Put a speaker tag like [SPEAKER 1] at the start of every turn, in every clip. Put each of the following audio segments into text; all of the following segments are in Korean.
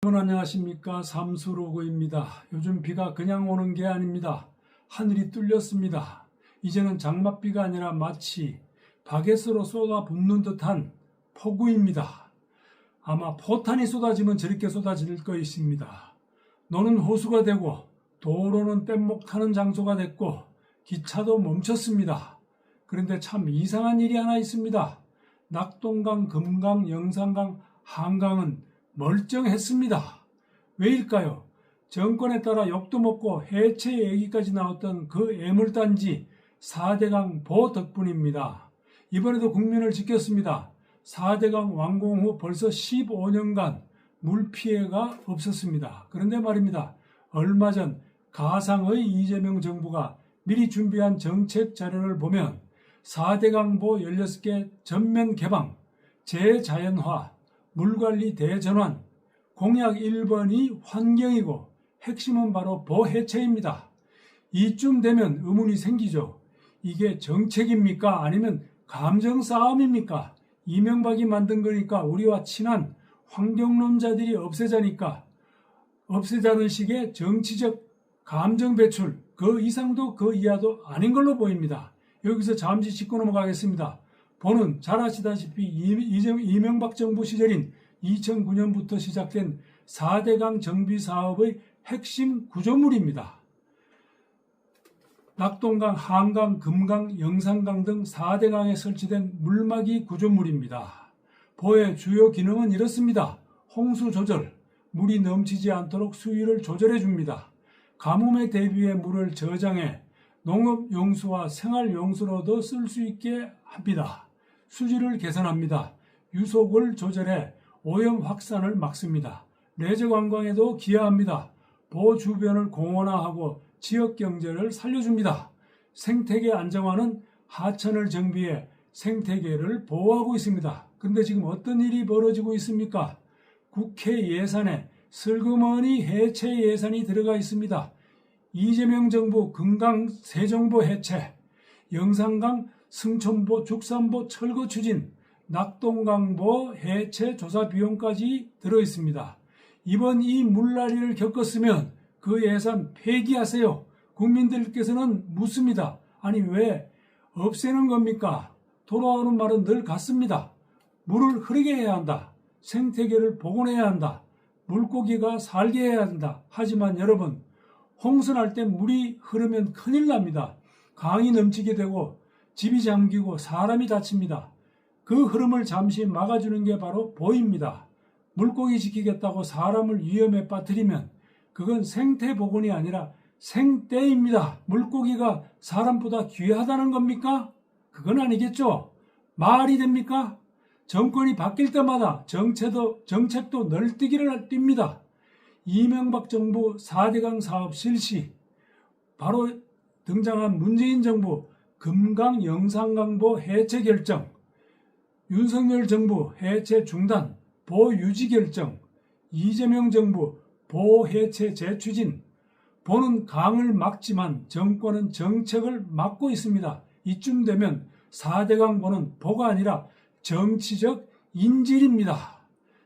[SPEAKER 1] 여러분 안녕하십니까. 삼수로그입니다. 요즘 비가 그냥 오는 게 아닙니다. 하늘이 뚫렸습니다. 이제는 장맛비가 아니라 마치 바게스로 쏟아붓는 듯한 폭우입니다. 아마 포탄이 쏟아지면 저렇게 쏟아질 것입니다. 노는 호수가 되고 도로는 뗏목 타는 장소가 됐고 기차도 멈췄습니다. 그런데 참 이상한 일이 하나 있습니다. 낙동강, 금강, 영산강, 한강은 멀쩡했습니다. 왜일까요? 정권에 따라 욕도 먹고 해체 얘기까지 나왔던 그 애물단지 4대강 보 덕분입니다. 이번에도 국민을 지켰습니다. 4대강 완공 후 벌써 15년간 물 피해가 없었습니다. 그런데 말입니다. 얼마 전 가상의 이재명 정부가 미리 준비한 정책 자료를 보면 4대강 보 16개 전면 개방, 재자연화, 물관리 대전환, 공약 1번이 환경이고 핵심은 바로 보해체입니다. 이쯤 되면 의문이 생기죠. 이게 정책입니까? 아니면 감정 싸움입니까? 이명박이 만든 거니까 우리와 친한 환경론자들이 없애자니까 없애자는 식의 정치적 감정 배출, 그 이상도 그 이하도 아닌 걸로 보입니다. 여기서 잠시 짚고 넘어가겠습니다. 보는 잘 아시다시피 이명박 정부 시절인 2009년부터 시작된 4대강 정비 사업의 핵심 구조물입니다. 낙동강, 한강, 금강, 영산강 등 4대강에 설치된 물막이 구조물입니다. 보의 주요 기능은 이렇습니다. 홍수 조절, 물이 넘치지 않도록 수위를 조절해 줍니다. 가뭄에 대비해 물을 저장해 농업용수와 생활용수로도 쓸 수 있게 합니다. 수질을 개선합니다. 유속을 조절해 오염 확산을 막습니다. 레저 관광에도 기여합니다. 보 주변을 공원화하고 지역 경제를 살려줍니다. 생태계 안정화는 하천을 정비해 생태계를 보호하고 있습니다. 그런데 지금 어떤 일이 벌어지고 있습니까? 국회 예산에 슬그머니 해체 예산이 들어가 있습니다. 이재명 정부 금강 세정보 해체, 영산강 승천보, 죽산보 철거 추진, 낙동강보 해체 조사 비용까지 들어있습니다. 이번 이 물난리를 겪었으면 그 예산 폐기하세요. 국민들께서는 묻습니다. 아니 왜 없애는 겁니까? 돌아오는 말은 늘 같습니다. 물을 흐르게 해야 한다. 생태계를 복원해야 한다. 물고기가 살게 해야 한다. 하지만 여러분, 홍수날 때 물이 흐르면 큰일 납니다. 강이 넘치게 되고 집이 잠기고 사람이 다칩니다. 그 흐름을 잠시 막아주는 게 바로 보입니다. 물고기 지키겠다고 사람을 위험에 빠뜨리면 그건 생태 복원이 아니라 생떼입니다. 물고기가 사람보다 귀하다는 겁니까? 그건 아니겠죠. 말이 됩니까? 정권이 바뀔 때마다 정책도 널뛰기를 띱니다. 이명박 정부 4대강 사업 실시, 바로 등장한 문재인 정부 금강 영산강보 해체 결정, 윤석열 정부 해체 중단, 보 유지 결정, 이재명 정부 보 해체 재추진. 보는 강을 막지만 정권은 정책을 막고 있습니다. 이쯤 되면 4대강 보는 보가 아니라 정치적 인질입니다.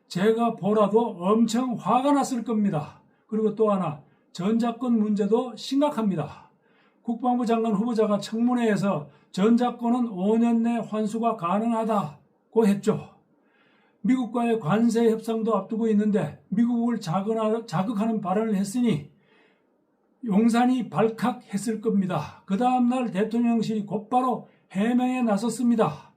[SPEAKER 1] 제가 보라도 엄청 화가 났을 겁니다. 그리고 또 하나, 전작권 문제도 심각합니다. 국방부 장관 후보자가 청문회에서 전작권은 5년 내 환수가 가능하다고 했죠. 미국과의 관세 협상도 앞두고 있는데 미국을 자극하는 발언을 했으니 용산이 발칵했을 겁니다. 그 다음날 대통령실이 곧바로 해명에 나섰습니다.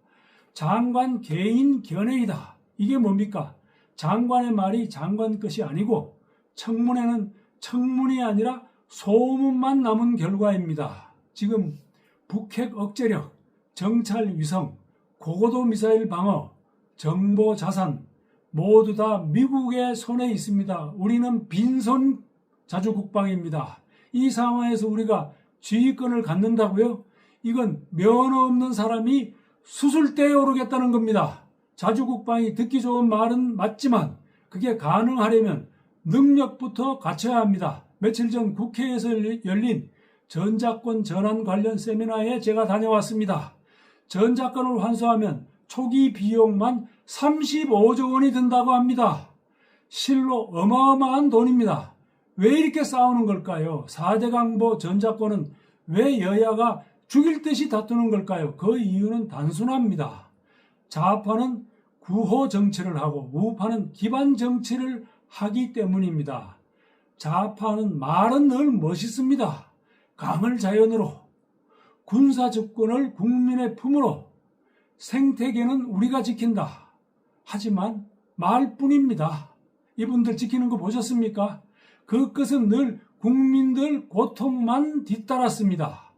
[SPEAKER 1] 장관 개인 견해이다. 이게 뭡니까? 장관의 말이 장관 것이 아니고 청문회는 청문이 아니라 소문만 남은 결과입니다. 지금 북핵 억제력, 정찰 위성, 고고도 미사일 방어, 정보 자산 모두 다 미국의 손에 있습니다. 우리는 빈손 자주국방입니다. 이 상황에서 우리가 지휘권을 갖는다고요? 이건 면허 없는 사람이 수술대에 오르겠다는 겁니다. 자주국방이 듣기 좋은 말은 맞지만 그게 가능하려면 능력부터 갖춰야 합니다. 며칠 전 국회에서 열린 전작권 전환 관련 세미나에 제가 다녀왔습니다. 전작권을 환수하면 초기 비용만 35조 원이 든다고 합니다. 실로 어마어마한 돈입니다. 왜 이렇게 싸우는 걸까요? 4대 강보 전작권은 왜 여야가 죽일 듯이 다투는 걸까요? 그 이유는 단순합니다. 좌파는 구호 정치를 하고 우파는 기반 정치를 하기 때문입니다. 좌파는 말은 늘 멋있습니다. 강을 자연으로, 군사주권을 국민의 품으로, 생태계는 우리가 지킨다. 하지만 말뿐입니다. 이분들 지키는 거 보셨습니까? 그 끝은 늘 국민들 고통만 뒤따랐습니다.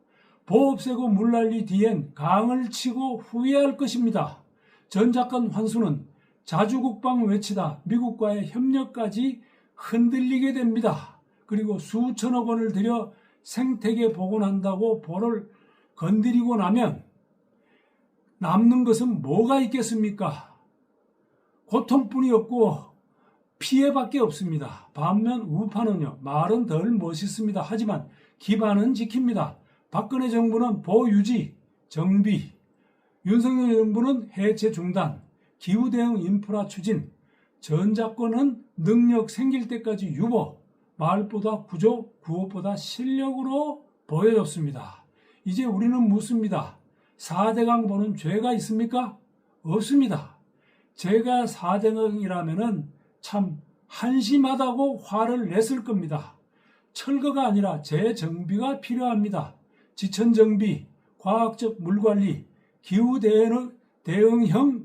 [SPEAKER 1] 보 없애고 물난리 뒤엔 강을 치고 후회할 것입니다. 전작권 환수는 자주국방 외치다 미국과의 협력까지 흔들리게 됩니다. 그리고 수천억 원을 들여 생태계 복원한다고 보를 건드리고 나면 남는 것은 뭐가 있겠습니까? 고통뿐이 없고 피해밖에 없습니다. 반면 우파는요, 말은 덜 멋있습니다. 하지만 기반은 지킵니다. 박근혜 정부는 보유지, 정비, 윤석열 정부는 해체 중단, 기후대응 인프라 추진, 전작권은 능력 생길 때까지 유보, 말보다 구조, 구호보다 실력으로 보여줬습니다. 이제 우리는 묻습니다. 4대 강보는 죄가 있습니까? 없습니다. 제가 4대 강이라면은 참 한심하다고 화를 냈을 겁니다. 철거가 아니라 재정비가 필요합니다. 지천정비, 과학적 물관리, 기후대응형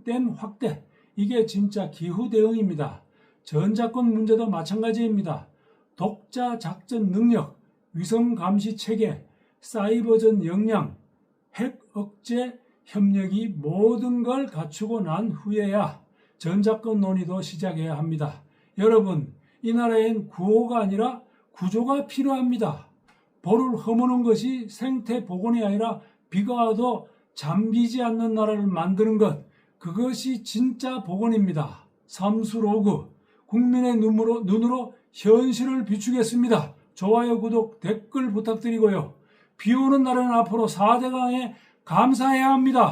[SPEAKER 1] 댐 확대, 이게 진짜 기후대응입니다. 전작권 문제도 마찬가지입니다. 독자 작전 능력, 위성 감시 체계, 사이버전 역량, 핵 억제 협력이 모든 걸 갖추고 난 후에야 전작권 논의도 시작해야 합니다. 여러분, 이 나라엔 구호가 아니라 구조가 필요합니다. 볼을 허무는 것이 생태 복원이 아니라 비가 와도 잠기지 않는 나라를 만드는 것, 그것이 진짜 복원입니다. 삼수로그, 국민의 눈으로 현실을 비추겠습니다. 좋아요, 구독, 댓글 부탁드리고요. 비 오는 날에는 앞으로 4대 강에 감사해야 합니다.